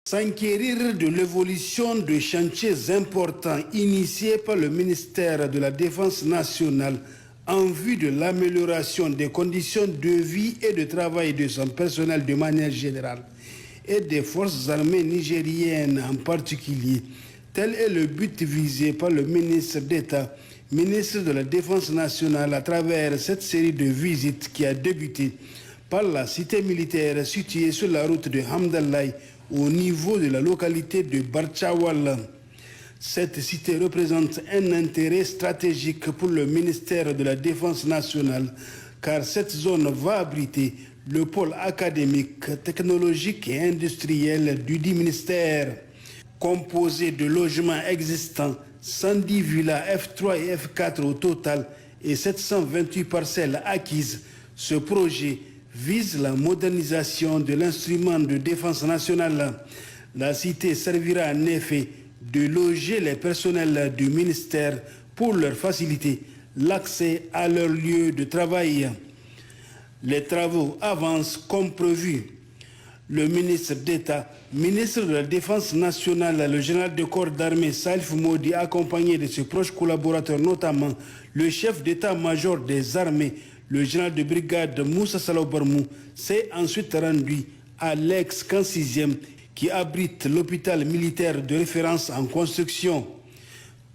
S'enquérir de l'évolution de chantiers importants initiés par le ministère de la Défense nationale en vue de l'amélioration des conditions de vie et de travail de son personnel de manière générale et des forces armées nigériennes en particulier. Tel est le but visé par le ministre d'État, ministre de la Défense nationale à travers cette série de visites qui a débuté par la cité militaire située sur la route de Hamdallaye au niveau de la localité de Barchawal. Cette cité représente un intérêt stratégique pour le ministère de la Défense nationale car cette zone va abriter le pôle académique, technologique et industriel du dit ministère. Composé de logements existants, 110 villas F3 et F4 au total et 728 parcelles acquises, ce projet vise la modernisation de l'instrument de défense nationale. La cité servira en effet de loger les personnels du ministère pour leur faciliter l'accès à leur lieu de travail. Les travaux avancent comme prévu. Le ministre d'État, ministre de la Défense nationale, le général de corps d'armée Salif Modi, accompagné de ses proches collaborateurs, notamment le chef d'état-major des armées, le général de brigade Moussa Salobarmou, s'est ensuite rendu à l'ex-camp 6e qui abrite l'hôpital militaire de référence en construction.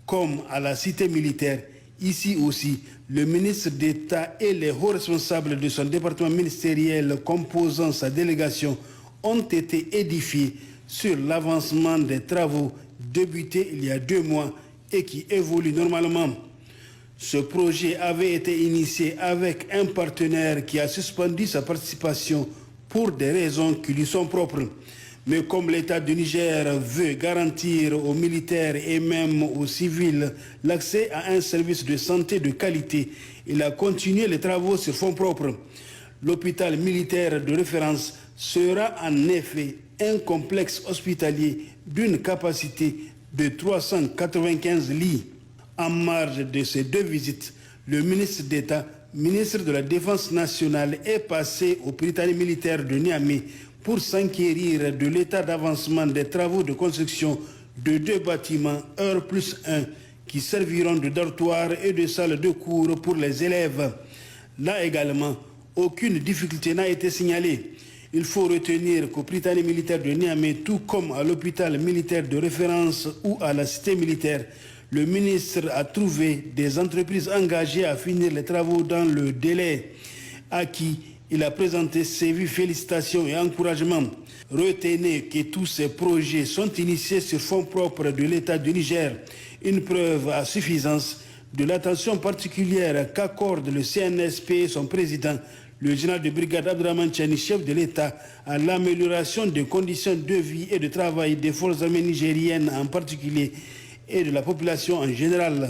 Comme à la cité militaire, ici aussi, le ministre d'État et les hauts responsables de son département ministériel composant sa délégation ont été édifiés sur l'avancement des travaux débutés il y a 2 mois et qui évoluent normalement. Ce projet avait été initié avec un partenaire qui a suspendu sa participation pour des raisons qui lui sont propres. Mais comme l'État du Niger veut garantir aux militaires et même aux civils l'accès à un service de santé de qualité, il a continué les travaux sur fonds propres. L'hôpital militaire de référence sera en effet un complexe hospitalier d'une capacité de 395 lits. En marge de ces 2 visites, le ministre d'État, ministre de la Défense nationale, est passé au Prytanée militaire de Niamey pour s'enquérir de l'état d'avancement des travaux de construction de 2 bâtiments R+1 qui serviront de dortoir et de salle de cours pour les élèves. Là également, aucune difficulté n'a été signalée. Il faut retenir qu'au Prytanée militaire de Niamey, tout comme à l'hôpital militaire de référence ou à la cité militaire, le ministre a trouvé des entreprises engagées à finir les travaux dans le délai. À qui il a présenté ses vives félicitations et encouragements. Retenez que tous ces projets sont initiés sur fonds propres de l'État du Niger, une preuve à suffisance de l'attention particulière qu'accorde le CNSP et son président, le général de brigade Abdraman Tchani, chef de l'État, à l'amélioration des conditions de vie et de travail des forces armées nigériennes en particulier et de la population en général.